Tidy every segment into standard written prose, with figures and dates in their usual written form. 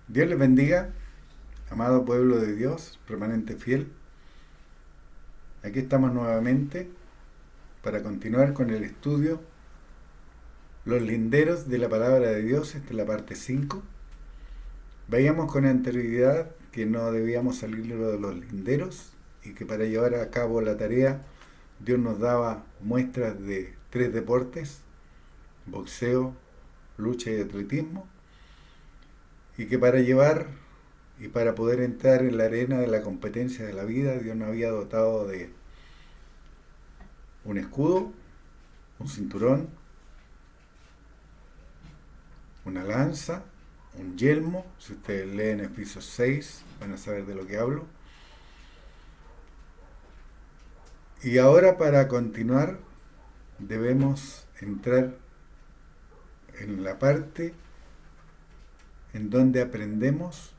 Dios les bendiga, amado pueblo de Dios, remanente fiel. Aquí estamos nuevamente para continuar con el estudio Los linderos de la palabra de Dios. Esta es la parte 5. Veíamos con anterioridad que no debíamos salir de los linderos y que para llevar a cabo la tarea Dios nos daba muestras de 3 deportes: boxeo, lucha y atletismo, y que para llevar y para poder entrar en la arena de la competencia de la vida, Dios nos había dotado de un escudo, un cinturón, una lanza, un yelmo. Si ustedes leen Efesios 6 van a saber de lo que hablo. Y ahora, para continuar, debemos entrar en la parte en donde aprendemos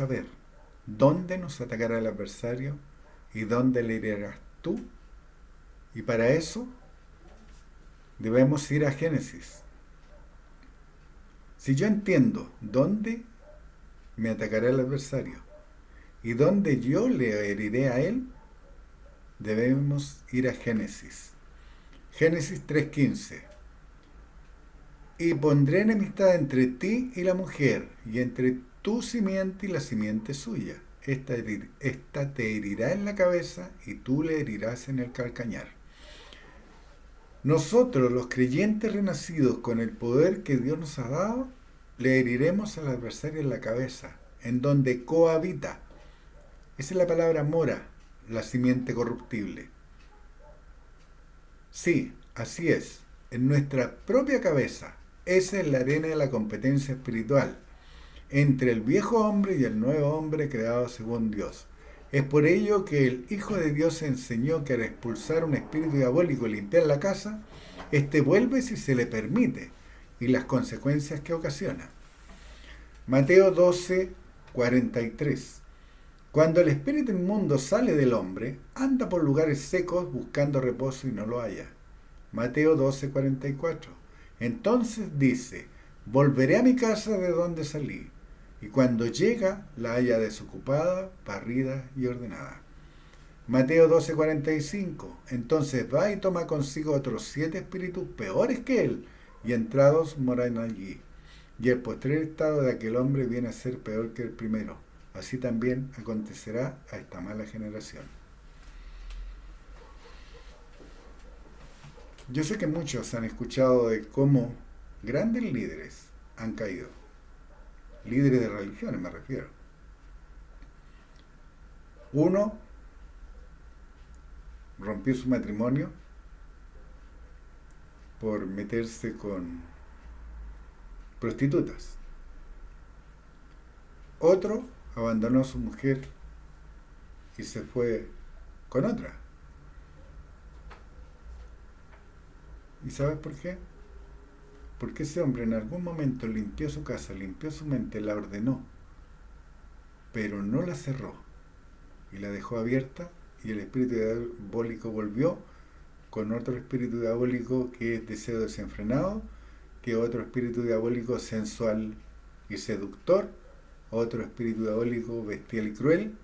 a ver dónde nos atacará el adversario y dónde le irás tú. Y para eso debemos ir a Génesis. Si yo entiendo dónde me atacará el adversario y dónde yo le heriré a él, debemos ir a Génesis. Génesis 3:15. Y pondré enemistad entre ti y la mujer, y entre tu simiente y la simiente suya. Esta te herirá en la cabeza, y tú le herirás en el calcañar. Nosotros, los creyentes renacidos, con el poder que Dios nos ha dado, le heriremos al adversario en la cabeza, en donde cohabita. Esa es la palabra mora, la simiente corruptible. Sí, así es, en nuestra propia cabeza. Esa es la arena de la competencia espiritual entre el viejo hombre y el nuevo hombre creado según Dios. Es por ello que el Hijo de Dios enseñó que al expulsar un espíritu diabólico y limpiar la casa, éste vuelve si se le permite, y las consecuencias que ocasiona. Mateo 12:43. Cuando el espíritu inmundo sale del hombre, anda por lugares secos buscando reposo y no lo halla. Mateo 12:44. Entonces dice: volveré a mi casa de donde salí. Y cuando llega, la halla desocupada, barrida y ordenada. Mateo 12:45. Entonces va y toma consigo otros 7 espíritus peores que él, y entrados moran allí. Y el postrer estado de aquel hombre viene a ser peor que el primero. Así también acontecerá a esta mala generación. Yo sé que muchos han escuchado de cómo grandes líderes han caído. Líderes de religiones me refiero. Uno rompió su matrimonio por meterse con prostitutas. Otro abandonó a su mujer y se fue con otra. ¿Y sabes por qué? Porque ese hombre en algún momento limpió su casa, limpió su mente, la ordenó, pero no la cerró y la dejó abierta, y el espíritu diabólico volvió con otro espíritu diabólico que es deseo desenfrenado, que otro espíritu diabólico sensual y seductor, otro espíritu diabólico bestial y cruel,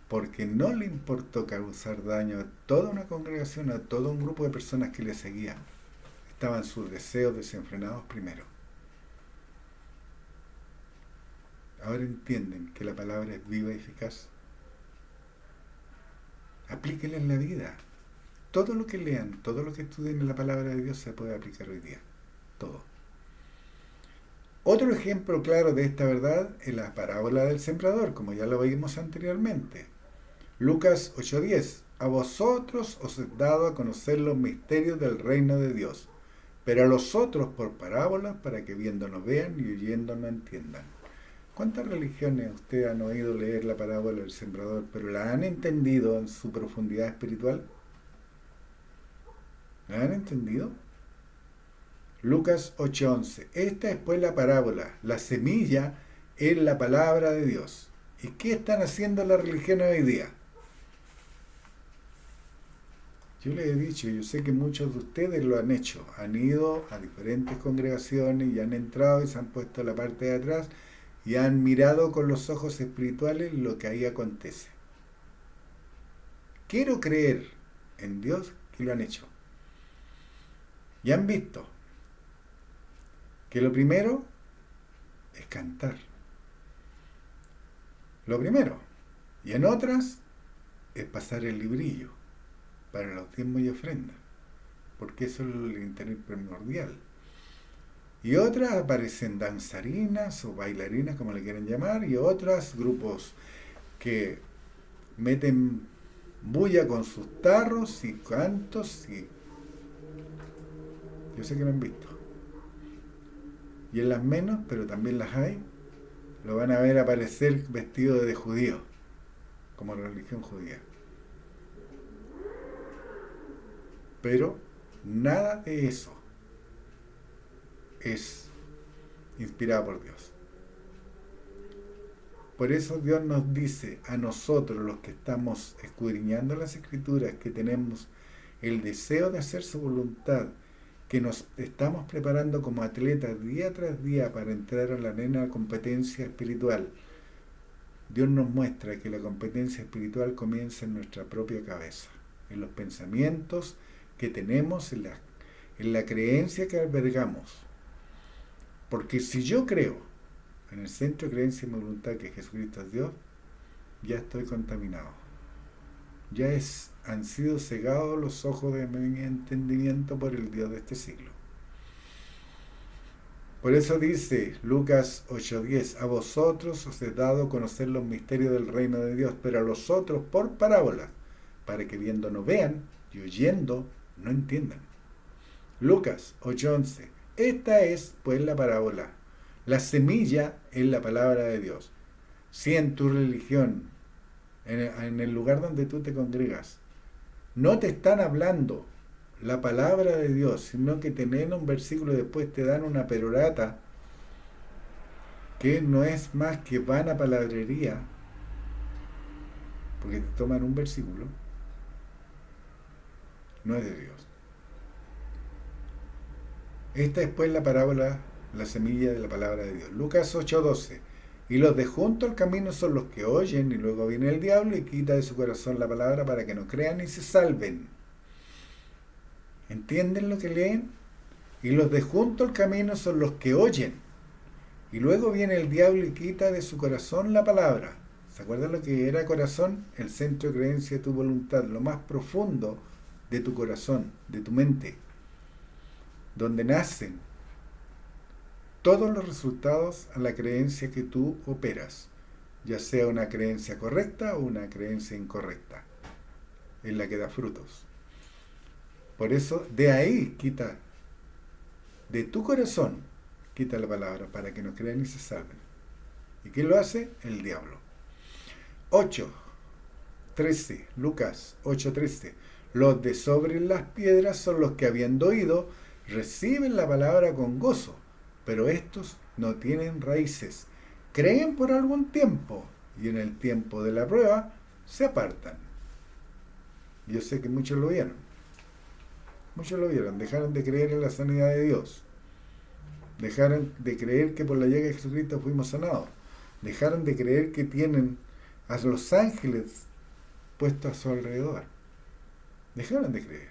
porque no le importó causar daño a toda una congregación, a todo un grupo de personas que le seguían. Estaban sus deseos desenfrenados primero. Ahora entienden que la palabra es viva y eficaz. Aplíquenla en la vida. Todo lo que lean, todo lo que estudien en la palabra de Dios se puede aplicar hoy día. Todo. Otro ejemplo claro de esta verdad es la parábola del sembrador, como ya lo vimos anteriormente. Lucas 8:10. A vosotros os he dado a conocer los misterios del reino de Dios, pero a los otros por parábolas, para que viendo no vean y oyendo no entiendan. ¿Cuántas religiones ustedes han oído leer la parábola del sembrador, pero la han entendido en su profundidad espiritual? ¿La han entendido? Lucas 8:11. Esta es pues la parábola. La semilla es la palabra de Dios. ¿Y qué están haciendo las religiones hoy día? Yo les he dicho, yo sé que muchos de ustedes lo han hecho, han ido a diferentes congregaciones y han entrado y se han puesto a la parte de atrás y han mirado con los ojos espirituales lo que ahí acontece. Quiero creer en Dios que lo han hecho. Y han visto que lo primero es cantar. Lo primero. Y en otras es pasar el librillo para los diezmos y ofrendas, porque eso es el interés primordial. Y otras aparecen danzarinas o bailarinas, como le quieren llamar, y otras grupos que meten bulla con sus tarros y cantos, y yo sé que lo han visto. Y en las menos, pero también las hay, lo van a ver aparecer vestido de judío, como la religión judía. Pero nada de eso es inspirado por Dios. Por eso Dios nos dice a nosotros, los que estamos escudriñando las Escrituras, que tenemos el deseo de hacer su voluntad, que nos estamos preparando como atletas día tras día para entrar a la arena de competencia espiritual. Dios nos muestra que la competencia espiritual comienza en nuestra propia cabeza, en los pensamientos que tenemos, en la creencia que albergamos. Porque si yo creo en el centro de creencia y voluntad que Jesucristo es Dios, ya estoy contaminado. Ya han sido cegados los ojos de mi entendimiento por el Dios de este siglo. Por eso dice Lucas 8:10, a vosotros os he dado a conocer los misterios del reino de Dios, pero a los otros por parábolas, para que viendo no vean y oyendo no entiendan. Lucas 8:11, esta es pues la parábola. La semilla es la palabra de Dios. Si en tu religión, en el lugar donde tú te congregas, no te están hablando la palabra de Dios, sino que te leen un versículo y después te dan una perorata, que no es más que vana palabrería, porque te toman un versículo, no es de Dios. Esta es pues la parábola, la semilla de la palabra de Dios. Lucas 8:12. Y los de junto al camino son los que oyen, y luego viene el diablo y quita de su corazón la palabra para que no crean y se salven. ¿Entienden lo que leen? Y los de junto al camino son los que oyen, y luego viene el diablo y quita de su corazón la palabra. ¿Se acuerdan lo que era corazón? El centro de creencia de tu voluntad, lo más profundo de tu corazón, de tu mente, donde nacen todos los resultados a la creencia que tú operas, ya sea una creencia correcta o una creencia incorrecta, en la que da frutos. Por eso, de ahí quita, de tu corazón, quita la palabra para que no crean y se salven. ¿Y quién lo hace? El diablo. 8:13, Lucas 8:13. Los de sobre las piedras son los que, habiendo oído, reciben la palabra con gozo, pero estos no tienen raíces. Creen por algún tiempo y en el tiempo de la prueba se apartan. Yo sé que muchos lo vieron. Muchos lo vieron. Dejaron de creer en la sanidad de Dios. Dejaron de creer que por la llaga de Jesucristo fuimos sanados. Dejaron de creer que tienen a los ángeles puestos a su alrededor. Dejaron de creer.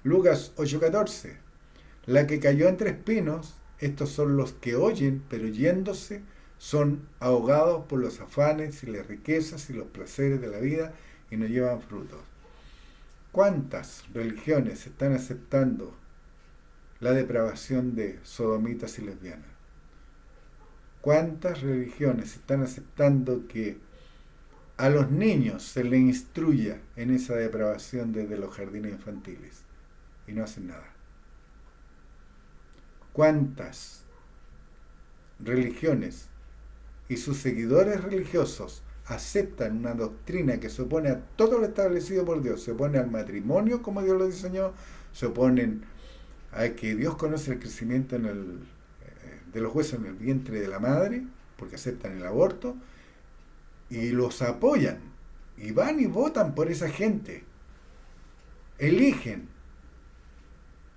Lucas 8:14. La que cayó entre espinos, estos son los que oyen, pero yéndose son ahogados por los afanes y las riquezas y los placeres de la vida y no llevan frutos. ¿Cuántas religiones están aceptando la depravación de sodomitas y lesbianas? ¿Cuántas religiones están aceptando que a los niños se les instruya en esa depravación desde los jardines infantiles y no hacen nada? ¿Cuántas religiones y sus seguidores religiosos aceptan una doctrina que se opone a todo lo establecido por Dios? Se opone al matrimonio como Dios lo diseñó, se oponen a que Dios conoce el crecimiento de los huesos en el vientre de la madre, porque aceptan el aborto, y los apoyan, y van y votan por esa gente. eligen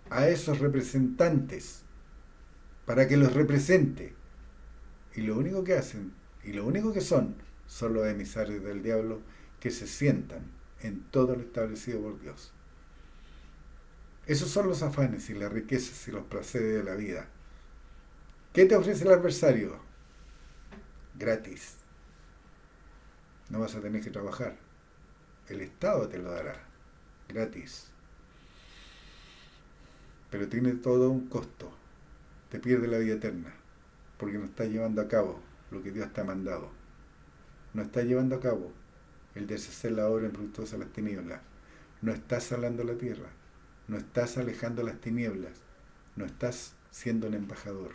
a esos representantes para que los represente. Y lo único que hacen, y lo único que son los emisarios del diablo que se sientan en todo lo establecido por Dios. Esos son los afanes y las riquezas y los placeres de la vida. ¿Qué te ofrece el adversario? Gratis. No vas a tener que trabajar. El Estado te lo dará. Gratis. Pero tiene todo un costo. Te pierde la vida eterna. Porque no estás llevando a cabo lo que Dios te ha mandado. No estás llevando a cabo el deshacer la obra infructuosa de las tinieblas. No estás salando la tierra. No estás alejando las tinieblas. No estás siendo un embajador.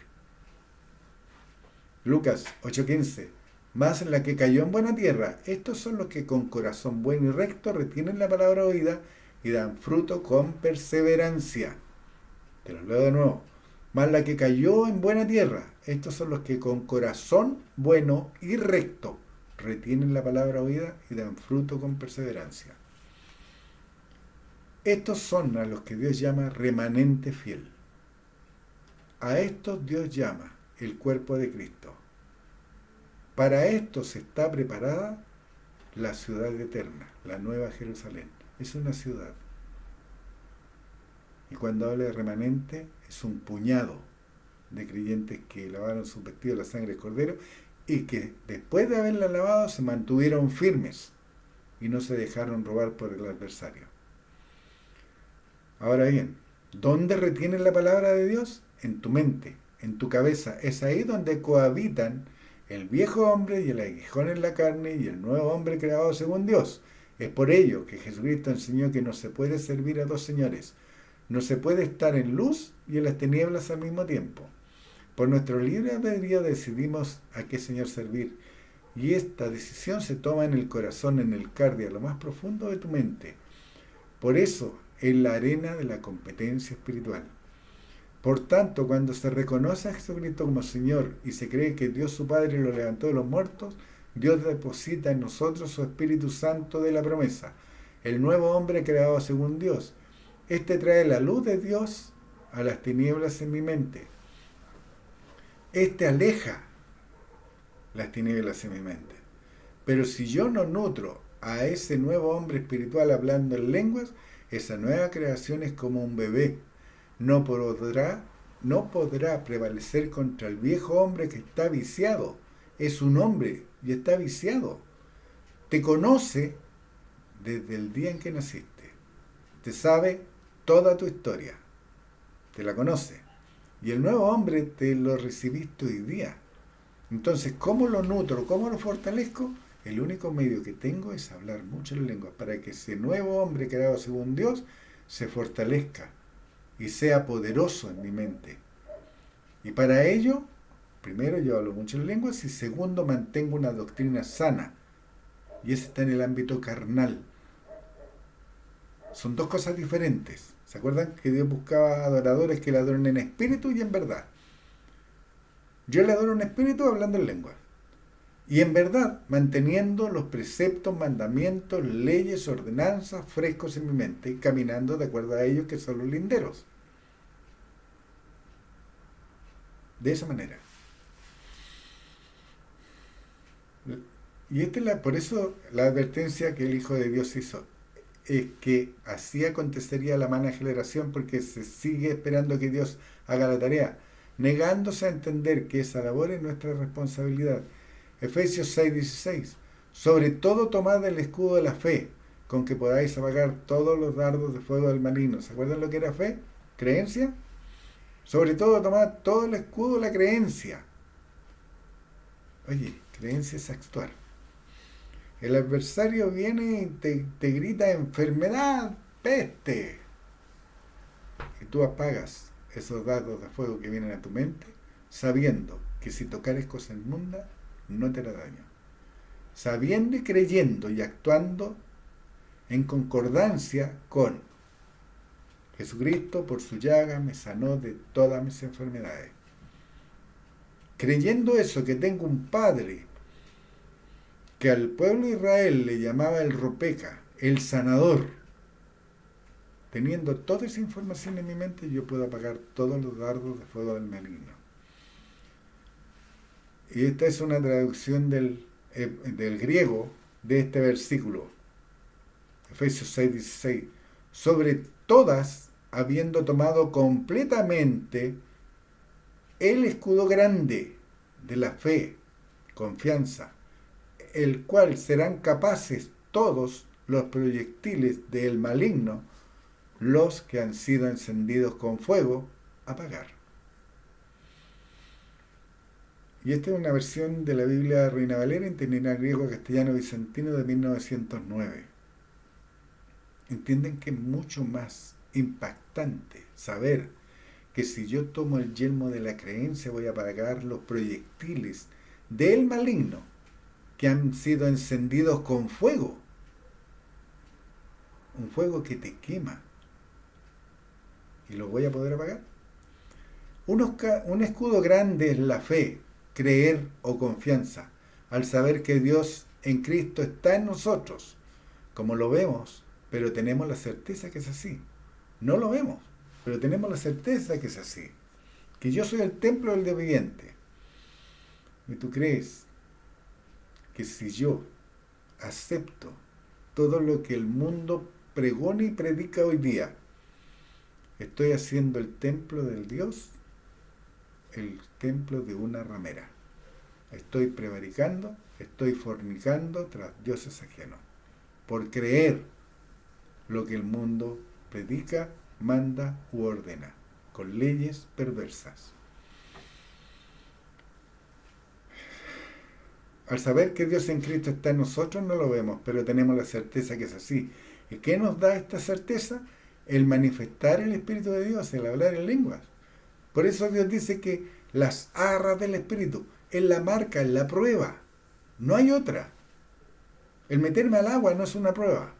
Lucas 8:15. Más en la que cayó en buena tierra. Estos son los que con corazón bueno y recto retienen la palabra oída y dan fruto con perseverancia. Te lo leo de nuevo. Más la que cayó en buena tierra. Estos son los que con corazón bueno y recto retienen la palabra oída y dan fruto con perseverancia. Estos son a los que Dios llama remanente fiel. A estos Dios llama el cuerpo de Cristo. Para estos está preparada la ciudad eterna, la nueva Jerusalén. Es una ciudad. Y cuando habla de remanente, es un puñado de creyentes que lavaron sus vestidos de la sangre del Cordero y que después de haberla lavado se mantuvieron firmes y no se dejaron robar por el adversario. Ahora bien, ¿dónde retienen la palabra de Dios? En tu mente, en tu cabeza. Es ahí donde cohabitan el viejo hombre y el aguijón en la carne y el nuevo hombre creado según Dios. Es por ello que Jesucristo enseñó que no se puede servir a dos señores. No se puede estar en luz y en las tinieblas al mismo tiempo. Por nuestro libre albedrío decidimos a qué Señor servir. Y esta decisión se toma en el corazón, en el cardio, lo más profundo de tu mente. Por eso, en la arena de la competencia espiritual. Por tanto, cuando se reconoce a Jesucristo como Señor y se cree que Dios su Padre lo levantó de los muertos, Dios deposita en nosotros su Espíritu Santo de la promesa, el nuevo hombre creado según Dios. Este trae la luz de Dios a las tinieblas en mi mente. Este aleja las tinieblas en mi mente. Pero si yo no nutro a ese nuevo hombre espiritual hablando en lenguas, esa nueva creación es como un bebé. No podrá prevalecer contra el viejo hombre que está viciado. Es un hombre y está viciado. Te conoce desde el día en que naciste. Te sabe toda tu historia. Te la conoce. Y el nuevo hombre te lo recibiste hoy día. Entonces, ¿cómo lo nutro? ¿Cómo lo fortalezco? El único medio que tengo es hablar muchas lenguas para que ese nuevo hombre creado según Dios se fortalezca y sea poderoso en mi mente. Y para ello, primero yo hablo muchas lenguas y segundo mantengo una doctrina sana. Y ese está en el ámbito carnal. Son dos cosas diferentes. ¿Se acuerdan que Dios buscaba adoradores que le adoren en espíritu y en verdad? Yo le adoro en espíritu hablando en lengua. Y en verdad, manteniendo los preceptos, mandamientos, leyes, ordenanzas frescos en mi mente y caminando de acuerdo a ellos que son los linderos. De esa manera. Y por eso la advertencia que el Hijo de Dios hizo es que así acontecería la mala generación porque se sigue esperando que Dios haga la tarea, negándose a entender que esa labor es nuestra responsabilidad. Efesios 6:16. Sobre todo tomad el escudo de la fe, con que podáis apagar todos los dardos de fuego del maligno. ¿Se acuerdan lo que era fe? ¿Creencia? Sobre todo tomad todo el escudo de la creencia. Oye, creencia es actuar. El adversario viene y te grita enfermedad, peste. Y tú apagas esos dardos de fuego que vienen a tu mente, sabiendo que si tocares cosas inmundas, no te hará daño. Sabiendo y creyendo y actuando en concordancia con Jesucristo, por su llaga me sanó de todas mis enfermedades. Creyendo eso, que tengo un Padre que al pueblo de Israel le llamaba el Ropeca, el sanador, Teniendo toda esa información en mi mente, yo puedo apagar todos los dardos de fuego del maligno. Y esta es una traducción del griego de este versículo, Efesios 6:16. Sobre todas, habiendo tomado completamente el escudo grande de la fe, confianza, el cual serán capaces todos los proyectiles del maligno, los que han sido encendidos con fuego, apagar. Y esta es una versión de la Biblia de Reina Valera, interlineal griego-castellano bizantino de 1909. Entienden que es mucho más impactante saber que si yo tomo el yelmo de la creencia voy a apagar los proyectiles del maligno que han sido encendidos con fuego. Un fuego que te quema. ¿Y lo voy a poder apagar? Un escudo grande es la fe, creer o confianza, al saber que Dios en Cristo está en nosotros, como lo vemos, pero tenemos la certeza que es así. No lo vemos, pero tenemos la certeza que es así. Que yo soy el templo del Dios viviente. ¿Y tú crees que si yo acepto todo lo que el mundo pregona y predica hoy día, estoy haciendo el templo del Dios, el templo de una ramera? Estoy prevaricando, estoy fornicando tras dioses ajenos, por creer lo que el mundo predica, manda u ordena, con leyes perversas. Al saber que Dios en Cristo está en nosotros, no lo vemos, pero tenemos la certeza que es así. ¿Y qué nos da esta certeza? El manifestar el Espíritu de Dios, el hablar en lenguas. Por eso Dios dice que las arras del Espíritu es la marca, es la prueba. No hay otra. El meterme al agua no es una prueba.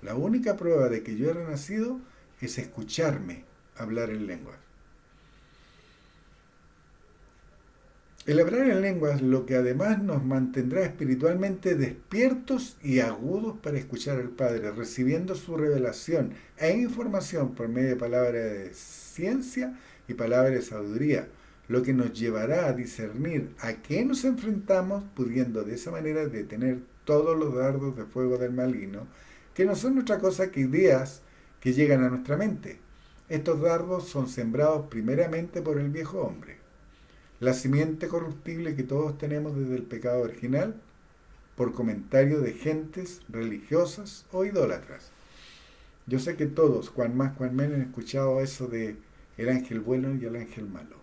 La única prueba de que yo he renacido es escucharme hablar en lenguas. El hablar en lenguas lo que además nos mantendrá espiritualmente despiertos y agudos para escuchar al Padre, recibiendo su revelación e información por medio de palabras de ciencia y palabras de sabiduría, lo que nos llevará a discernir a qué nos enfrentamos, pudiendo de esa manera detener todos los dardos de fuego del maligno, que no son otra cosa que ideas que llegan a nuestra mente. Estos dardos son sembrados primeramente por el viejo hombre, la simiente corruptible que todos tenemos desde el pecado original, por comentarios de gentes religiosas o idólatras. Yo sé que todos, cuan más, cuan menos, han escuchado eso de el ángel bueno y el ángel malo.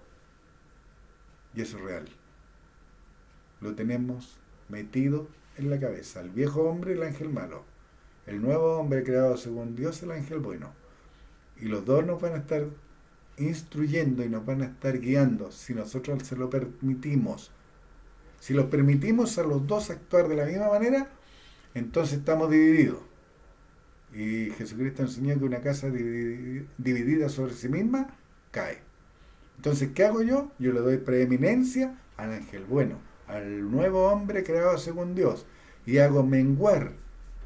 Y eso es real. Lo tenemos metido en la cabeza. El viejo hombre, el ángel malo. El nuevo hombre creado según Dios, el ángel bueno. Y los dos nos van a estar instruyendo y nos van a estar guiando si nosotros se lo permitimos. Si los permitimos a los dos actuar de la misma manera, entonces estamos divididos. Y Jesucristo enseñó que una casa dividida sobre sí misma cae. Entonces, ¿qué hago yo? Yo le doy preeminencia al ángel bueno, al nuevo hombre creado según Dios, y hago menguar,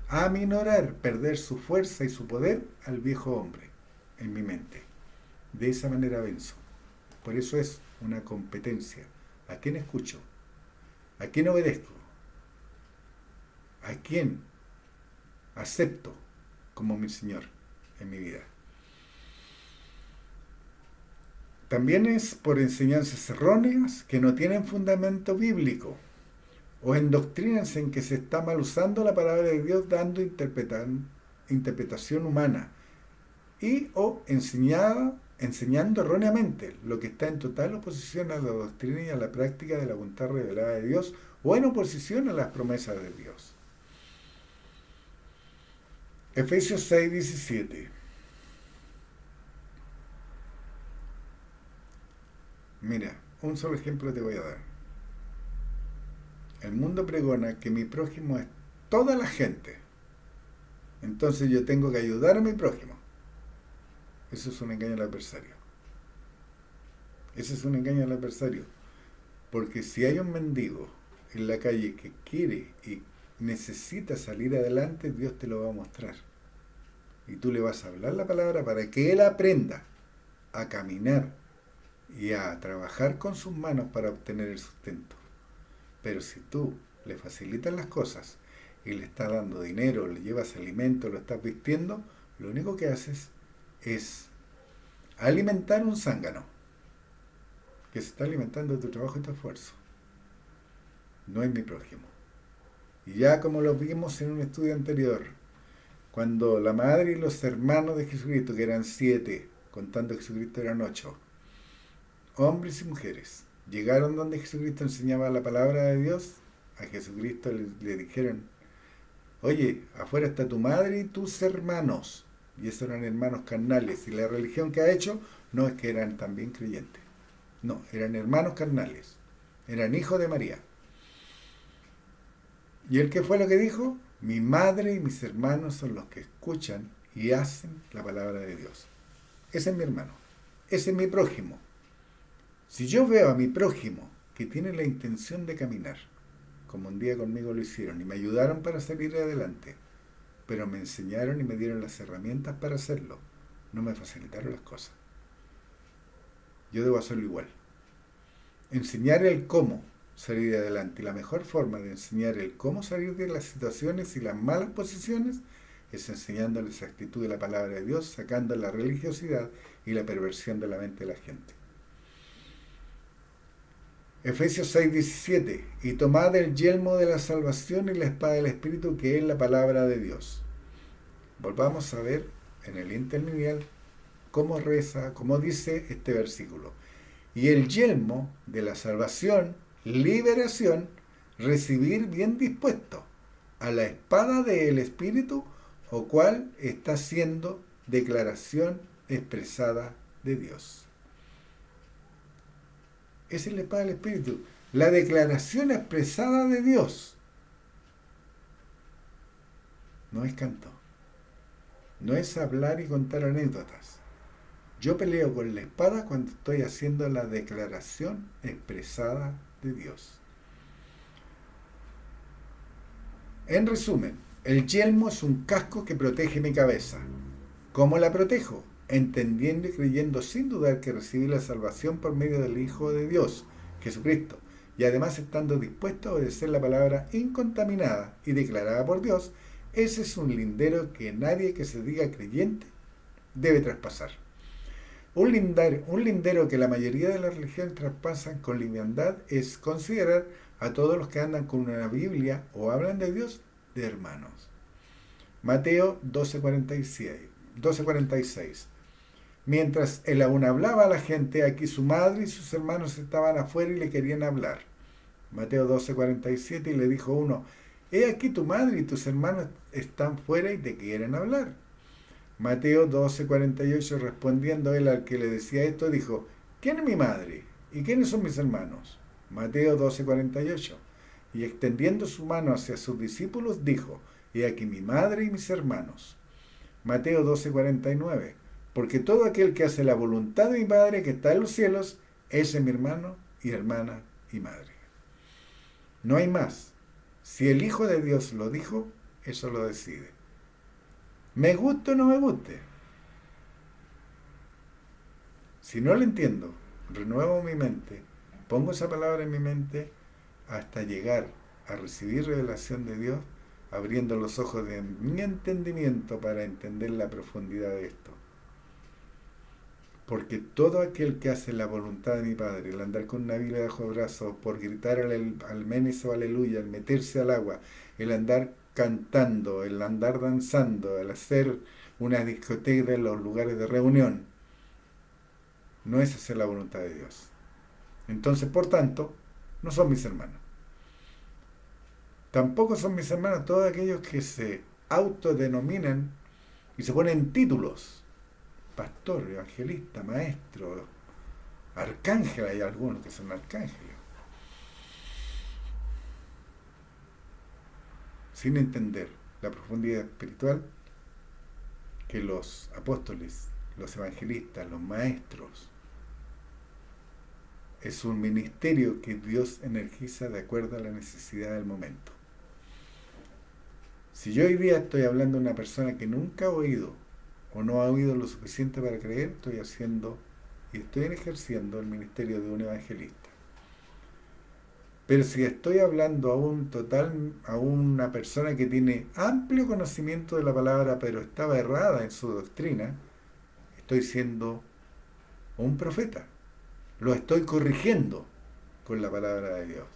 aminorar, perder su fuerza y su poder al viejo hombre en mi mente. De esa manera venzo. Por eso es una competencia. ¿A quién escucho? ¿A quién obedezco? ¿A quién acepto como mi Señor en mi vida? También es por enseñanzas erróneas que no tienen fundamento bíblico, o en doctrinas en que se está mal usando la palabra de Dios dando interpretación humana, y o enseñando erróneamente, lo que está en total oposición a la doctrina y a la práctica de la voluntad revelada de Dios, o en oposición a las promesas de Dios. Efesios 6:17. Mira, un solo ejemplo te voy a dar. El mundo pregona que mi prójimo es toda la gente. Entonces yo tengo que ayudar a mi prójimo. Eso es un engaño al adversario. Ese es un engaño al adversario. Porque si hay un mendigo en la calle que quiere y necesita salir adelante, Dios te lo va a mostrar. y tú le vas a hablar la palabra para que él aprenda a caminar y a trabajar con sus manos para obtener el sustento. Pero si tú le facilitas las cosas y le estás dando dinero, le llevas alimento, lo estás vistiendo, lo único que haces es alimentar un zángano que se está alimentando de tu trabajo y tu esfuerzo. No es mi prójimo. Y ya como lo vimos en un estudio anterior, cuando la madre y los hermanos de Jesucristo, que eran 7, contando que Jesucristo eran 8, hombres y mujeres, llegaron donde Jesucristo enseñaba la palabra de Dios, a Jesucristo le dijeron, oye, afuera está tu madre y tus hermanos. Y esos eran hermanos carnales. Y la religión que ha hecho no es que eran también creyentes. No, eran hermanos carnales. Eran hijos de María. ¿Y él qué fue lo que dijo? Mi madre y mis hermanos son los que escuchan y hacen la palabra de Dios. Ese es mi hermano. Ese es mi prójimo. Si yo veo a mi prójimo que tiene la intención de caminar, como un día conmigo lo hicieron, y me ayudaron para salir adelante, pero me enseñaron y me dieron las herramientas para hacerlo, no me facilitaron las cosas. Yo debo hacerlo igual. Enseñar el cómo salir adelante. Y la mejor forma de enseñar el cómo salir de las situaciones y las malas posiciones es enseñándoles la actitud de la palabra de Dios, sacando la religiosidad y la perversión de la mente de la gente. Efesios 6:17. Y tomad el yelmo de la salvación y la espada del Espíritu, que es la palabra de Dios. Volvamos a ver en el interlineal cómo reza, cómo dice este versículo. Y el yelmo de la salvación, liberación, recibir bien dispuesto a la espada del Espíritu, o cual está siendo declaración expresada de Dios. Esa es la espada del Espíritu, la declaración expresada de Dios. No es canto, no es hablar y contar anécdotas. Yo peleo con la espada cuando estoy haciendo la declaración expresada de Dios. En resumen, el yelmo es un casco que protege mi cabeza. ¿Cómo la protejo? Entendiendo y creyendo sin dudar que recibí la salvación por medio del Hijo de Dios, Jesucristo, y además estando dispuesto a obedecer la palabra incontaminada y declarada por Dios. Ese es un lindero que nadie que se diga creyente debe traspasar. Un lindero que la mayoría de las religiones traspasan con liviandad es considerar a todos los que andan con una Biblia o hablan de Dios de hermanos. Mateo 12:46. Mientras él aún hablaba a la gente, aquí su madre y sus hermanos estaban afuera y le querían hablar. Mateo 12:47, y le dijo uno, he aquí tu madre y tus hermanos están fuera y te quieren hablar. Mateo 12:48, respondiendo él al que le decía esto, dijo, ¿quién es mi madre? ¿Y quiénes son mis hermanos? Mateo 12:48. Y extendiendo su mano hacia sus discípulos, dijo, he aquí mi madre y mis hermanos. Mateo 12:49. Porque todo aquel que hace la voluntad de mi Padre que está en los cielos, ese es mi hermano y hermana y madre. No hay más. Si el Hijo de Dios lo dijo, eso lo decide. Me guste o no me guste. Si no lo entiendo, renuevo mi mente, pongo esa palabra en mi mente hasta llegar a recibir revelación de Dios, abriendo los ojos de mi entendimiento para entender la profundidad de esto. Porque todo aquel que hace la voluntad de mi Padre, el andar con una Biblia bajo el brazo, por gritar al menes o aleluya, el meterse al agua, el andar cantando, el andar danzando, el hacer una discoteca en los lugares de reunión, no es hacer la voluntad de Dios. Entonces, por tanto, no son mis hermanos. Tampoco son mis hermanos todos aquellos que se autodenominan y se ponen títulos. Pastor, evangelista, maestro, arcángel, hay algunos que son arcángeles. Sin entender la profundidad espiritual que los apóstoles, los evangelistas, los maestros, es un ministerio que Dios energiza de acuerdo a la necesidad del momento. Si yo hoy día estoy hablando de una persona que nunca ha oído o no ha oído lo suficiente para creer, estoy haciendo y estoy ejerciendo el ministerio de un evangelista. Pero si estoy hablando a una persona que tiene amplio conocimiento de la palabra, pero estaba errada en su doctrina, estoy siendo un profeta. Lo estoy corrigiendo con la palabra de Dios.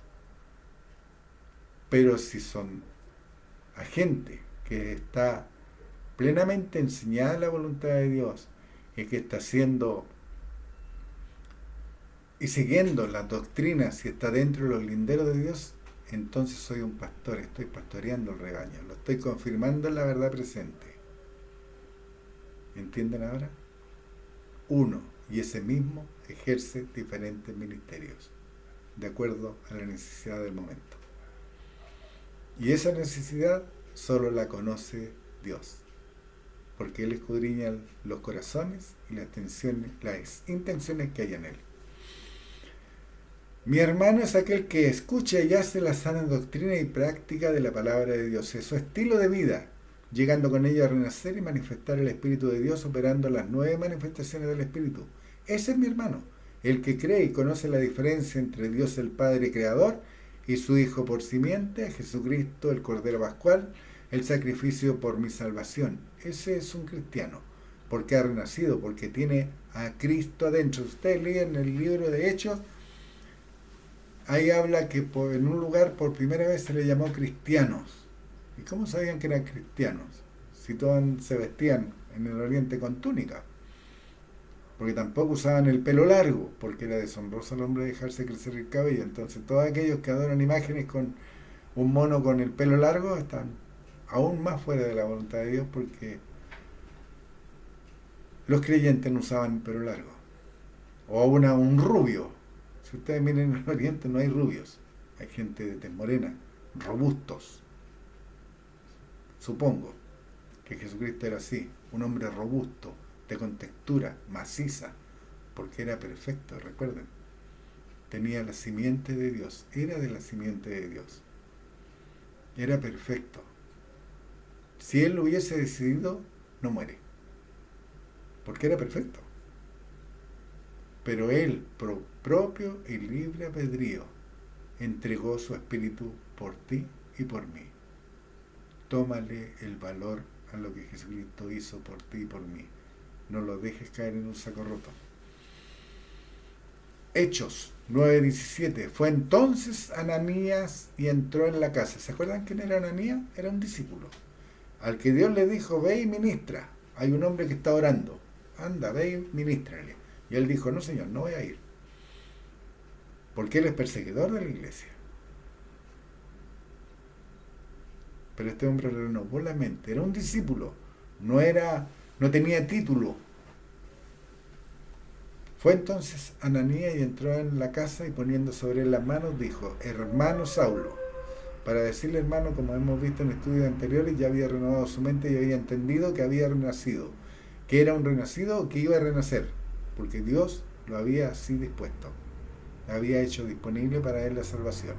Pero si son a gente que está plenamente enseñada la voluntad de Dios y que está haciendo y siguiendo las doctrinas y está dentro de los linderos de Dios, entonces soy un pastor, estoy pastoreando el rebaño, lo estoy confirmando en la verdad presente. ¿Entienden ahora? Uno y ese mismo ejerce diferentes ministerios, de acuerdo a la necesidad del momento. Y esa necesidad solo la conoce Dios, porque Él escudriña los corazones y las intenciones que hay en Él. Mi hermano es aquel que escucha y hace la sana doctrina y práctica de la palabra de Dios. Es su estilo de vida, llegando con ella a renacer y manifestar el Espíritu de Dios, operando las 9 manifestaciones del Espíritu. Ese es mi hermano, el que cree y conoce la diferencia entre Dios el Padre Creador y su Hijo por simiente, Jesucristo, el Cordero Pascual, el sacrificio por mi salvación. Ese es un cristiano, porque ha renacido, porque tiene a Cristo adentro. Ustedes leen el libro de Hechos, ahí habla que en un lugar por primera vez se le llamó cristianos. ¿Y cómo sabían que eran cristianos? Si todos se vestían en el oriente con túnica. Porque tampoco usaban el pelo largo, porque era deshonroso al hombre dejarse crecer el cabello. Entonces todos aquellos que adoran imágenes con un mono con el pelo largo están aún más fuera de la voluntad de Dios, porque los creyentes no usaban el pelo largo. O un rubio. Si ustedes miren en el oriente no hay rubios, hay gente de tez morena, robustos. Supongo que Jesucristo era así, un hombre robusto, de contextura, maciza, porque era perfecto, recuerden. Tenía la simiente de Dios, era de la simiente de Dios. Era perfecto. Si él lo hubiese decidido, no muere, porque era perfecto. Pero él, por propio y libre albedrío, entregó su espíritu por ti y por mí. Tómale el valor a lo que Jesucristo hizo por ti y por mí. No lo dejes caer en un saco roto. Hechos 9:17. Fue entonces Ananías y entró en la casa. ¿Se acuerdan quién era Ananías? Era un discípulo, al que Dios le dijo: ve y ministra. Hay un hombre que está orando. Anda, ve y ministrale. Y él dijo: no, Señor, no voy a ir, porque él es perseguidor de la iglesia. Pero este hombre renovó la mente. Era un discípulo, no tenía título. Fue entonces Ananías y entró en la casa, y poniendo sobre él las manos dijo: hermano Saulo. Para decirle hermano, como hemos visto en estudios anteriores, ya había renovado su mente y había entendido que había renacido, que era un renacido o que iba a renacer, porque Dios lo había así dispuesto, había hecho disponible para él la salvación.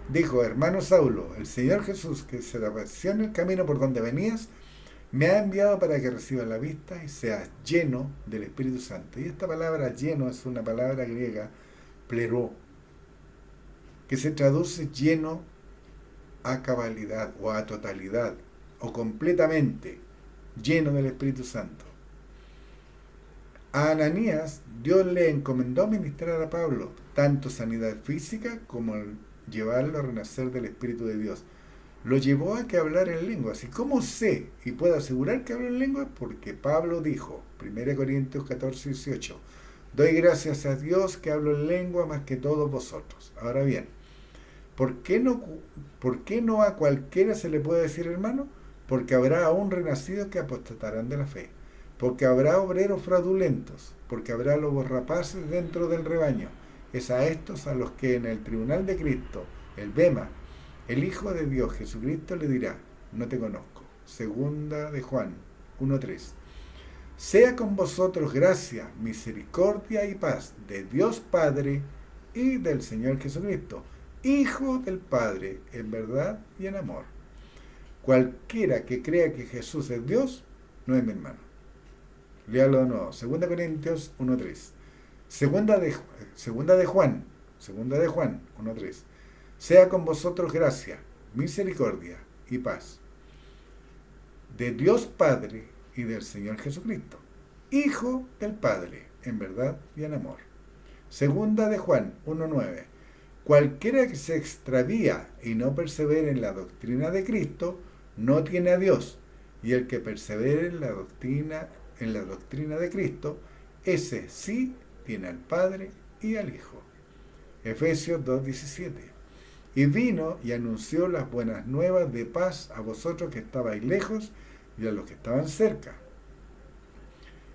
Dijo: hermano Saulo, el Señor Jesús, que se te apareció en el camino por donde venías, me ha enviado para que recibas la vista y seas lleno del Espíritu Santo. Y esta palabra lleno es una palabra griega, pleró, que se traduce lleno a cabalidad o a totalidad o completamente, lleno del Espíritu Santo. A Ananías Dios le encomendó ministrar a Pablo tanto sanidad física como llevarlo a renacer del Espíritu de Dios. Lo llevó a que hablara en lenguas. ¿Y cómo sé y puedo asegurar que hablo en lenguas? Porque Pablo dijo, 1 Corintios 14:18, doy gracias a Dios que hablo en lengua más que todos vosotros. Ahora bien, ¿por qué no a cualquiera se le puede decir hermano? Porque habrá aún renacidos que apostatarán de la fe, porque habrá obreros fraudulentos, porque habrá lobos rapaces dentro del rebaño. Es a estos a los que en el tribunal de Cristo, el Bema, el Hijo de Dios, Jesucristo, le dirá: no te conozco. Segunda de Juan 1:3. Sea con vosotros gracia, misericordia y paz de Dios Padre y del Señor Jesucristo, Hijo del Padre, en verdad y en amor. Cualquiera que crea que Jesús es Dios, no es mi hermano. Léalo de nuevo. 2 Corintios 1:3. Segunda de Juan 1:3. Sea con vosotros gracia, misericordia y paz de Dios Padre y del Señor Jesucristo, Hijo del Padre, en verdad y en amor. 2 Juan 1:9. Cualquiera que se extravía y no persevere en la doctrina de Cristo, no tiene a Dios, y el que persevere en la doctrina de Cristo, ese sí tiene al Padre y al Hijo. Efesios 2:17. Y vino y anunció las buenas nuevas de paz a vosotros que estabais lejos y a los que estaban cerca.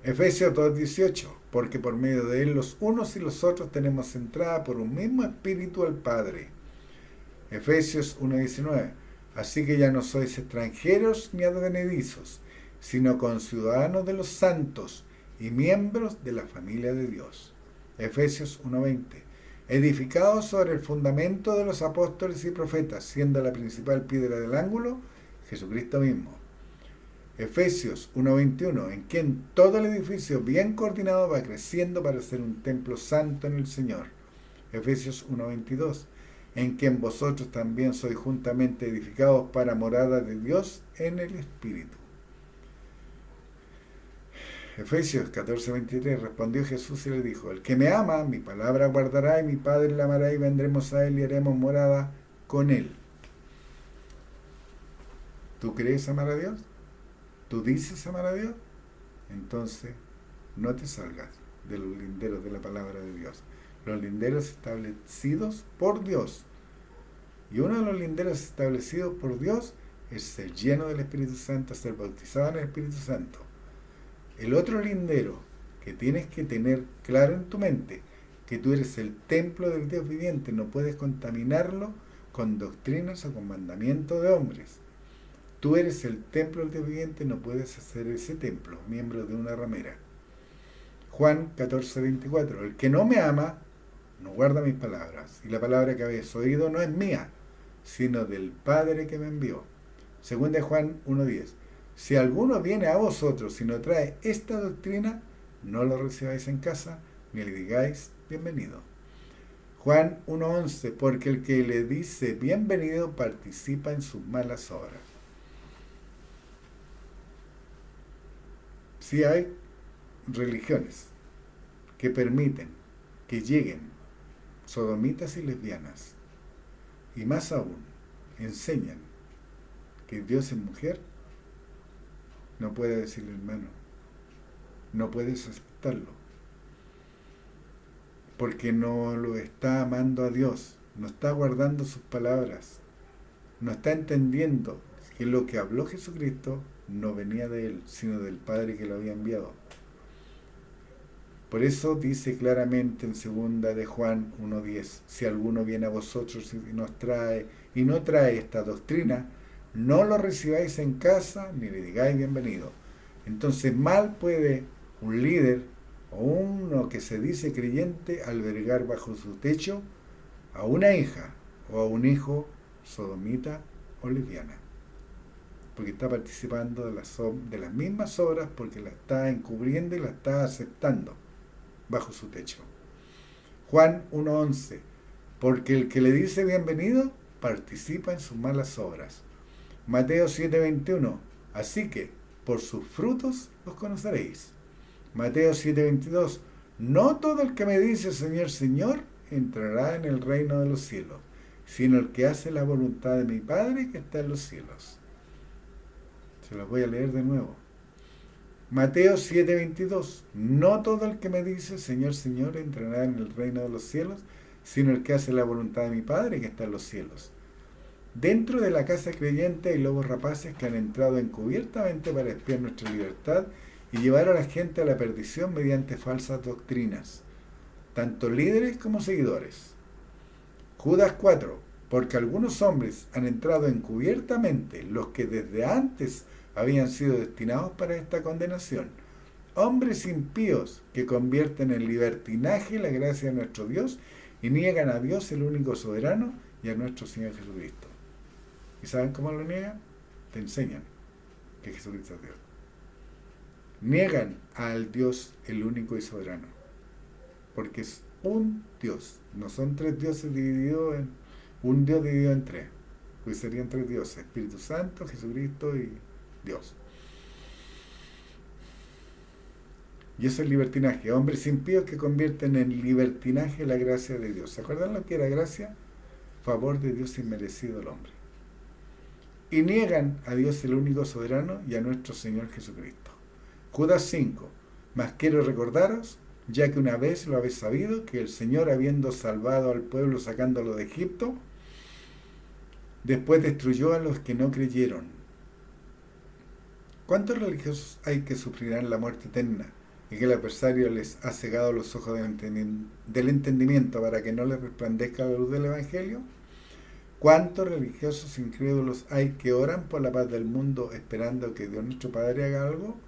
Efesios 2:18. Porque por medio de él los unos y los otros tenemos entrada por un mismo espíritu al Padre. Efesios 1:19. Así que ya no sois extranjeros ni advenedizos, sino conciudadanos de los santos y miembros de la familia de Dios. Efesios 1:20. Edificados sobre el fundamento de los apóstoles y profetas, siendo la principal piedra del ángulo Jesucristo mismo. Efesios 1:21, en quien todo el edificio bien coordinado va creciendo para ser un templo santo en el Señor. Efesios 1:22, en quien vosotros también sois juntamente edificados para morada de Dios en el Espíritu. Efesios 14:23, respondió Jesús y le dijo: el que me ama, mi palabra guardará, y mi Padre le amará, y vendremos a él y haremos morada con él. ¿Tú crees amar a Dios? ¿Tú dices amar a Dios? Entonces, no te salgas de los linderos de la palabra de Dios. Los linderos establecidos por Dios. Y uno de los linderos establecidos por Dios es ser lleno del Espíritu Santo, ser bautizado en el Espíritu Santo. El otro lindero que tienes que tener claro en tu mente, que tú eres el templo del Dios viviente, no puedes contaminarlo con doctrinas o con mandamientos de hombres. Tú eres el templo del Dios viviente, no puedes hacer ese templo miembro de una ramera. Juan 14:24, el que no me ama, no guarda mis palabras, y la palabra que habéis oído no es mía, sino del Padre que me envió. 2 Juan 1:10, si alguno viene a vosotros y no trae esta doctrina, no lo recibáis en casa, ni le digáis bienvenido. Juan 1:11, porque el que le dice bienvenido participa en sus malas obras. Si hay religiones que permiten que lleguen sodomitas y lesbianas, y más aún, enseñan que Dios es mujer, no puede decirle hermano, no puedes aceptarlo, porque no lo está amando a Dios, no está guardando sus palabras, no está entendiendo que lo que habló Jesucristo no venía de él, sino del Padre que lo había enviado. Por eso dice claramente en 2 Juan 1:10, si alguno viene a vosotros y no trae esta doctrina, no lo recibáis en casa ni le digáis bienvenido. Entonces mal puede un líder o uno que se dice creyente albergar bajo su techo a una hija o a un hijo sodomita o lesbiana, porque está participando de las mismas obras, porque la está encubriendo y la está aceptando bajo su techo. Juan 1:11, porque el que le dice bienvenido participa en sus malas obras. Mateo 7:21, así que por sus frutos los conoceréis. Mateo 7:22, no todo el que me dice Señor, Señor entrará en el reino de los cielos, sino el que hace la voluntad de mi Padre que está en los cielos. Se los voy a leer de nuevo. Mateo 7:22, no todo el que me dice Señor, Señor entrará en el reino de los cielos, sino el que hace la voluntad de mi Padre que está en los cielos. Dentro de la casa creyente hay lobos rapaces que han entrado encubiertamente para espiar nuestra libertad y llevar a la gente a la perdición mediante falsas doctrinas, tanto líderes como seguidores. Judas 4, porque algunos hombres han entrado encubiertamente, los que desde antes habían sido destinados para esta condenación, hombres impíos que convierten en libertinaje la gracia de nuestro Dios y niegan a Dios el único soberano y a nuestro Señor Jesucristo. ¿Y saben cómo lo niegan? Te enseñan que Jesucristo es Dios. niegan al Dios el único y soberano, porque es un Dios, no son tres dioses divididos en un Dios dividido en tres, pues serían tres dioses: Espíritu Santo, Jesucristo y Dios. Y eso es libertinaje, hombres impíos que convierten en libertinaje la gracia de Dios. ¿Se acuerdan lo que era gracia? Favor de Dios inmerecido al hombre. Y niegan a Dios el único soberano y a nuestro Señor Jesucristo. Judas 5. Mas quiero recordaros, ya que una vez lo habéis sabido, que el Señor, habiendo salvado al pueblo sacándolo de Egipto, después destruyó a los que no creyeron. ¿Cuántos religiosos hay que sufrirán la muerte eterna y que el adversario les ha cegado los ojos del entendimiento para que no les resplandezca la luz del Evangelio? ¿Cuántos religiosos incrédulos hay que oran por la paz del mundo esperando que Dios nuestro Padre haga algo?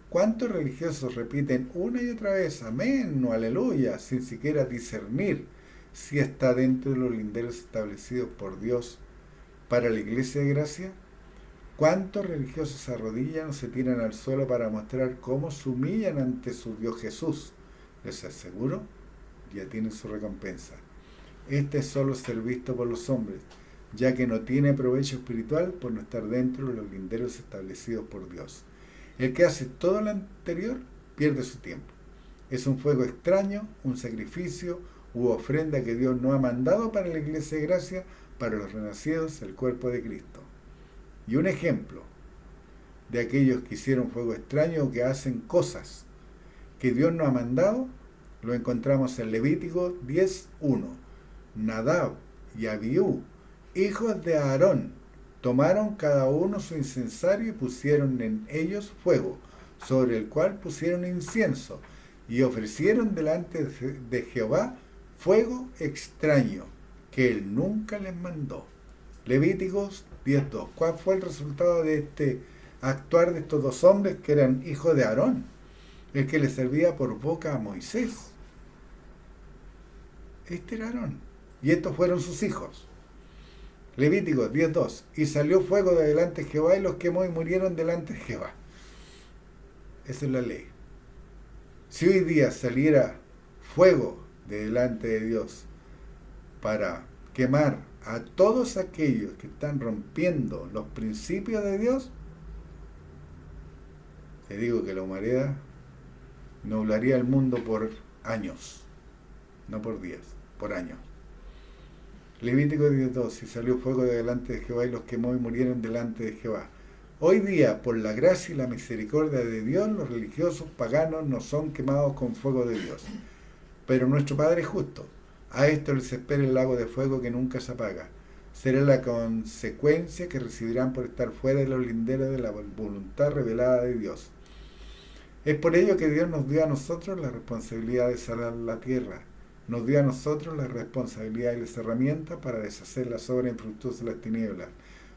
¿Cuántos religiosos repiten una y otra vez amén o aleluya sin siquiera discernir si está dentro de los linderos establecidos por Dios para la iglesia de gracia? ¿Cuántos religiosos se arrodillan o se tiran al suelo para mostrar cómo se humillan ante su Dios Jesús? Les aseguro, ya tienen su recompensa. Este es solo ser visto por los hombres, ya que no tiene provecho espiritual por no estar dentro de los linderos establecidos por Dios. El que hace todo lo anterior pierde su tiempo. Es un fuego extraño, un sacrificio u ofrenda que Dios no ha mandado para la iglesia de gracia, para los renacidos, el cuerpo de Cristo. Y un ejemplo de aquellos que hicieron fuego extraño o que hacen cosas que Dios no ha mandado, lo encontramos en Levítico 10:1. Nadab y Abiú, hijos de Aarón, tomaron cada uno su incensario y pusieron en ellos fuego, sobre el cual pusieron incienso, y ofrecieron delante de Jehová fuego extraño, que él nunca les mandó. Levíticos 10:2. ¿Cuál fue el resultado de este actuar de estos dos hombres que eran hijos de Aarón? El que le servía por boca a Moisés. Este era Aarón. Y estos fueron sus hijos. Levíticos 10:2. Y salió fuego de delante de Jehová y los quemó y murieron delante de Jehová. Esa es la ley. Si hoy día saliera fuego de delante de Dios para quemar a todos aquellos que están rompiendo los principios de Dios, te digo que la humanidad nublaría el mundo por años, no por días, por años. Levítico 10:2. Y salió fuego de delante de Jehová y los quemó y murieron delante de Jehová. Hoy día, por la gracia y la misericordia de Dios, los religiosos paganos no son quemados con fuego de Dios. Pero nuestro Padre es justo. A esto les espera el lago de fuego que nunca se apaga. Será la consecuencia que recibirán por estar fuera de los linderos de la voluntad revelada de Dios. Es por ello que Dios nos dio a nosotros la responsabilidad de sanar la tierra. Nos dio a nosotros la responsabilidad y las herramientas para deshacer las obras infructuosas de las tinieblas.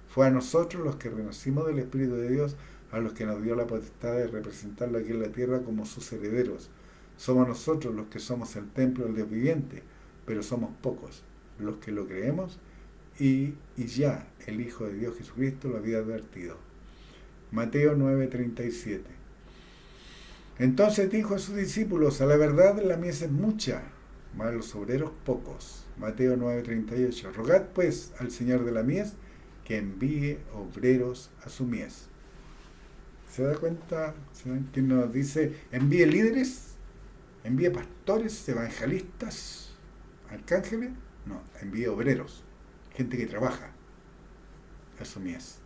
Fue a nosotros los que renacimos del Espíritu de Dios, a los que nos dio la potestad de representarlo aquí en la tierra como sus herederos. Somos nosotros los que somos el templo del Dios viviente, pero somos pocos los que lo creemos y ya el Hijo de Dios Jesucristo lo había advertido. Mateo 9:37. Entonces dijo a sus discípulos: a la verdad la mies es mucha, mas los obreros pocos. Mateo 9:38. Rogad pues al Señor de la mies que envíe obreros a su mies. ¿Se da cuenta? Que nos dice: envíe líderes, envíe pastores, evangelistas, arcángeles? No, envíe obreros, gente que trabaja a su mies.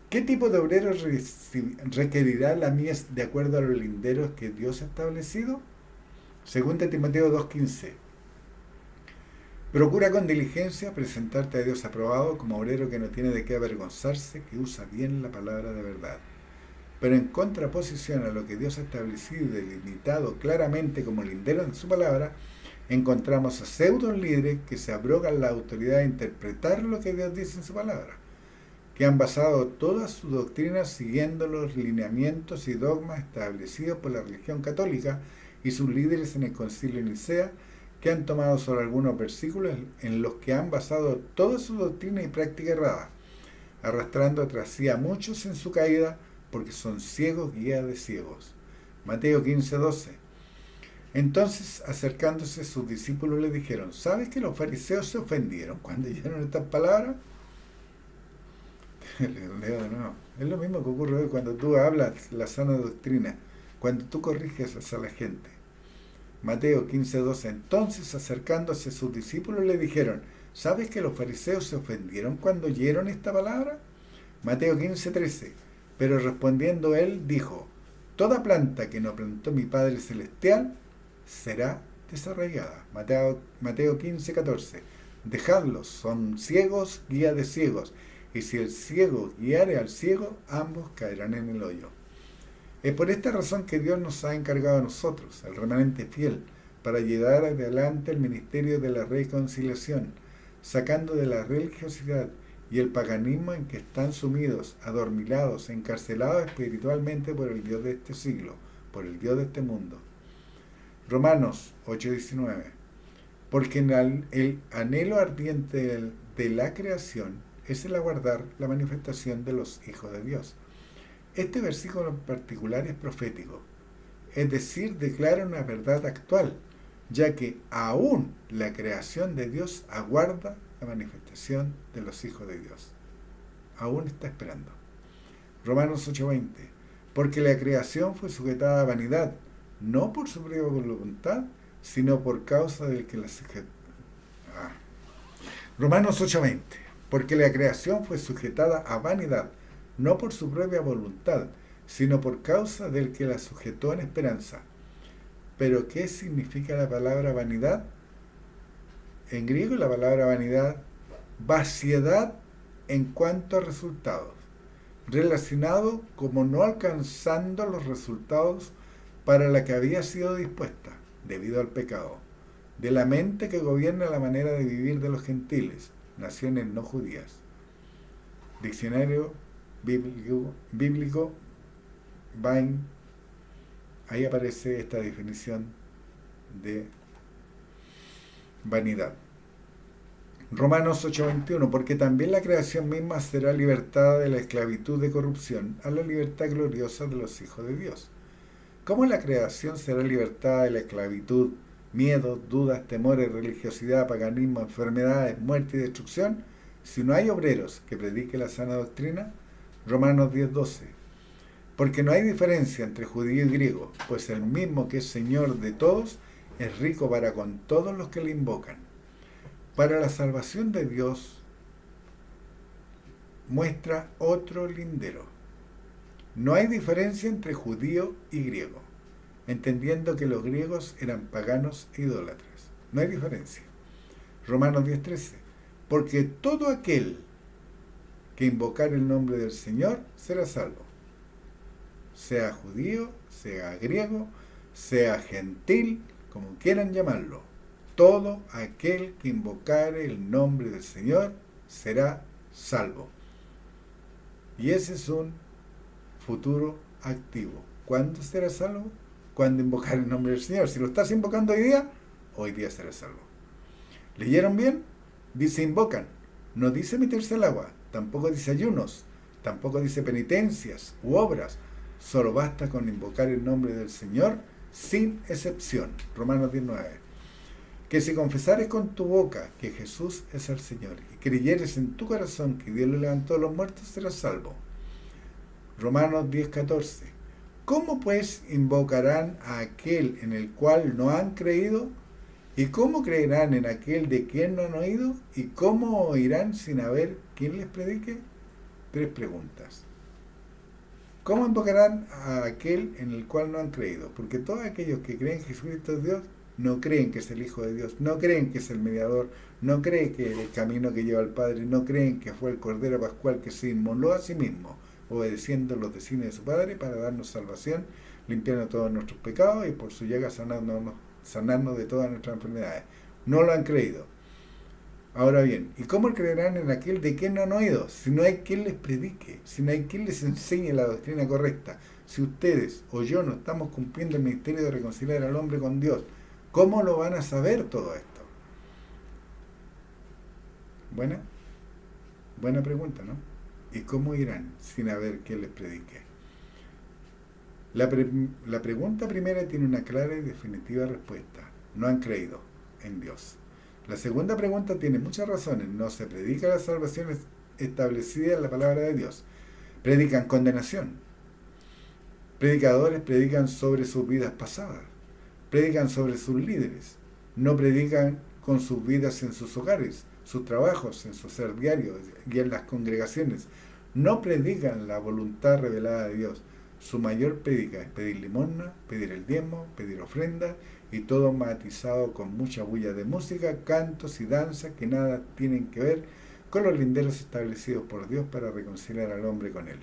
¿Qué tipo de obreros requerirá la mies de acuerdo a los linderos que Dios ha establecido? 2 Timoteo 2:15. Procura con diligencia presentarte a Dios aprobado como obrero que no tiene de qué avergonzarse, que usa bien la palabra de verdad. Pero en contraposición a lo que Dios ha establecido y delimitado claramente como lindero en su palabra, encontramos a pseudo líderes que se abrogan la autoridad de interpretar lo que Dios dice en su palabra, que han basado toda su doctrina siguiendo los lineamientos y dogmas establecidos por la religión católica y sus líderes en el Concilio de Nicea, que han tomado solo algunos versículos en los que han basado toda su doctrina y práctica errada, arrastrando tras sí a muchos en su caída porque son ciegos guía de ciegos. Mateo 15:12. Entonces, acercándose sus discípulos le dijeron, ¿sabes que los fariseos se ofendieron cuando oyeron estas palabras? Leo de nuevo. Es lo mismo que ocurre hoy cuando tú hablas la sana doctrina, cuando tú corriges a la gente. Mateo 15:12. Entonces, acercándose sus discípulos le dijeron, ¿sabes que los fariseos se ofendieron cuando oyeron esta palabra? Mateo 15:13. Pero respondiendo él, dijo, toda planta que no plantó mi Padre Celestial será desarraigada. Mateo 15:14. Dejadlos, son ciegos, guía de ciegos. Y si el ciego guiare al ciego, ambos caerán en el hoyo. Es por esta razón que Dios nos ha encargado a nosotros, al remanente fiel, para llevar adelante el ministerio de la reconciliación, sacando de la religiosidad y el paganismo en que están sumidos, adormilados, encarcelados espiritualmente por el Dios de este siglo, por el Dios de este mundo. Romanos 8:19. Porque el anhelo ardiente de la creación es el aguardar la manifestación de los hijos de Dios. Este versículo en particular es profético, es decir, declara una verdad actual, ya que aún la creación de Dios aguarda la manifestación de los hijos de Dios. Aún está esperando. Romanos 8:20. Porque la creación fue sujetada a vanidad, no por su propia voluntad, sino por causa del que la sujetó. Romanos 8:20. Porque la creación fue sujetada a vanidad, no por su propia voluntad, sino por causa del que la sujetó en esperanza. Pero, ¿qué significa la palabra vanidad? En griego la palabra vanidad, vaciedad en cuanto a resultados, relacionado como no alcanzando los resultados para la que había sido dispuesta, debido al pecado, de la mente que gobierna la manera de vivir de los gentiles, naciones no judías. Diccionario bíblico Vine, ahí aparece esta definición de vanidad. Romanos 8:21. Porque también la creación misma será libertada de la esclavitud de corrupción a la libertad gloriosa de los hijos de Dios. ¿Cómo la creación será libertada de la esclavitud, miedos, dudas, temores, religiosidad, paganismo, enfermedades, muerte y destrucción, si no hay obreros que prediquen la sana doctrina? Romanos 10:12. Porque no hay diferencia entre judío y griego, pues el mismo que es Señor de todos es rico para con todos los que le invocan. Para la salvación de Dios muestra otro lindero. No hay diferencia entre judío y griego, entendiendo que los griegos eran paganos e idólatras. No hay diferencia. Romanos 10:13. Porque todo aquel que invocar el nombre del Señor será salvo. Sea judío, sea griego, sea gentil, como quieran llamarlo. Todo aquel que invocare el nombre del Señor será salvo. Y ese es un futuro activo. ¿Cuándo será salvo? Cuando invocar el nombre del Señor. Si lo estás invocando hoy día serás salvo. ¿Leyeron bien? Dice invocan. No dice meterse al agua. Tampoco dice ayunos. Tampoco dice penitencias u obras. Solo basta con invocar el nombre del Señor sin excepción. Romanos 19. Que si confesares con tu boca que Jesús es el Señor y creyeres en tu corazón que Dios lo levantó de los muertos, serás salvo. Romanos 10:14. ¿Cómo pues invocarán a aquel en el cual no han creído? ¿Y cómo creerán en aquel de quien no han oído? ¿Y cómo oirán sin haber quien les predique? 3 preguntas. ¿Cómo invocarán a aquel en el cual no han creído? Porque todos aquellos que creen que Jesucristo es Dios, no creen que es el Hijo de Dios, no creen que es el mediador, no creen que es el camino que lleva al Padre, no creen que fue el Cordero Pascual que se inmoló a sí mismo, obedeciendo los designios de su Padre para darnos salvación, limpiando todos nuestros pecados y por su llaga sanarnos de todas nuestras enfermedades. No lo han creído. Ahora bien, ¿y cómo creerán en aquel de quien no han oído? Si no hay quien les predique, si no hay quien les enseñe la doctrina correcta, si ustedes o yo no estamos cumpliendo el ministerio de reconciliar al hombre con Dios, ¿cómo lo van a saber todo esto? Buena pregunta, ¿no? ¿Y cómo irán sin haber quien les predique? La pregunta primera tiene una clara y definitiva respuesta. No han creído en Dios. La segunda pregunta tiene muchas razones. No se predica la salvación establecida en la palabra de Dios. Predican condenación. Predicadores predican sobre sus vidas pasadas. Predican sobre sus líderes. No predican con sus vidas en sus hogares, sus trabajos, en su ser diario y en las congregaciones. No predican la voluntad revelada de Dios. Su mayor prédica es pedir limosna, pedir el diezmo, pedir ofrenda, y todo matizado con mucha bulla de música, cantos y danzas que nada tienen que ver con los linderos establecidos por Dios para reconciliar al hombre con Él.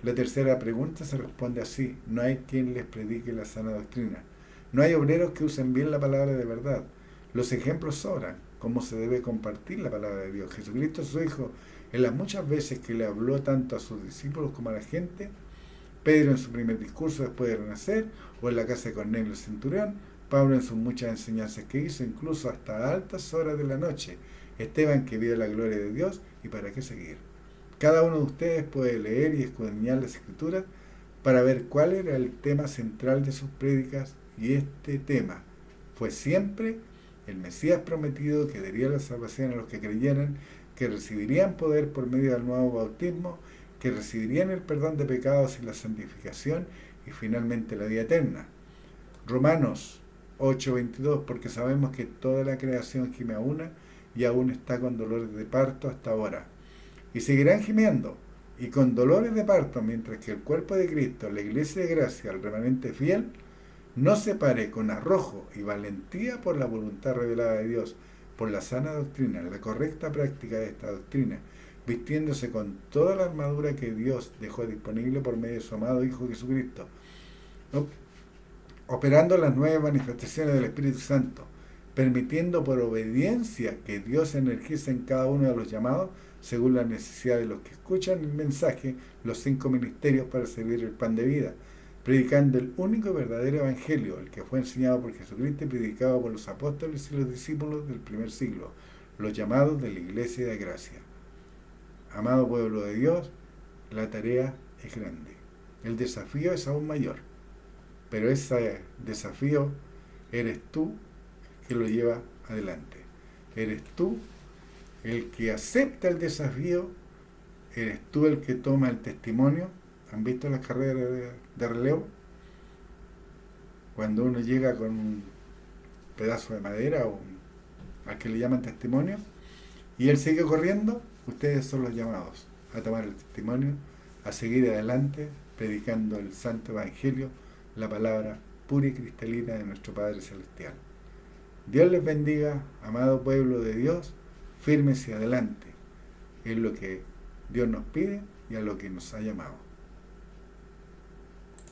La tercera pregunta se responde así: no hay quien les predique la sana doctrina. No hay obreros que usen bien la palabra de verdad. Los ejemplos sobran, cómo se debe compartir la palabra de Dios. Jesucristo, su Hijo, en las muchas veces que le habló tanto a sus discípulos como a la gente, Pedro en su primer discurso después de renacer, o en la casa de Cornelio el centurión, Pablo en sus muchas enseñanzas que hizo, incluso hasta altas horas de la noche, Esteban que vio la gloria de Dios, y para qué seguir. Cada uno de ustedes puede leer y escudriñar las Escrituras para ver cuál era el tema central de sus prédicas, y este tema fue siempre el Mesías prometido que daría la salvación a los que creyeran, que recibirían poder por medio del nuevo bautismo, que recibirían el perdón de pecados y la santificación, y finalmente la vida eterna. Romanos 8:22, porque sabemos que toda la creación gime a una y aún está con dolores de parto hasta ahora. Y seguirán gimiendo y con dolores de parto mientras que el cuerpo de Cristo, la iglesia de gracia, el remanente fiel, no se pare con arrojo y valentía por la voluntad revelada de Dios, por la sana doctrina, la correcta práctica de esta doctrina, vistiéndose con toda la armadura que Dios dejó disponible por medio de su amado Hijo Jesucristo, operando las nuevas manifestaciones del Espíritu Santo, permitiendo por obediencia que Dios energice en cada uno de los llamados, según la necesidad de los que escuchan el mensaje, los 5 ministerios para servir el pan de vida, predicando el único y verdadero evangelio, el que fue enseñado por Jesucristo y predicado por los apóstoles y los discípulos del primer siglo, los llamados de la iglesia de gracia. Amado pueblo de Dios, la tarea es grande. El desafío es aún mayor, pero ese desafío eres tú que lo lleva adelante. Eres tú el que acepta el desafío, eres tú el que toma el testimonio. ¿Han visto las carreras de relevo? Cuando uno llega con un pedazo de madera o al que le llaman testimonio y él sigue corriendo, ustedes son los llamados a tomar el testimonio, a seguir adelante predicando el santo evangelio, la palabra pura y cristalina de nuestro Padre Celestial. Dios les bendiga, amado pueblo de Dios, firmes y adelante. Es lo que Dios nos pide y a lo que nos ha llamado.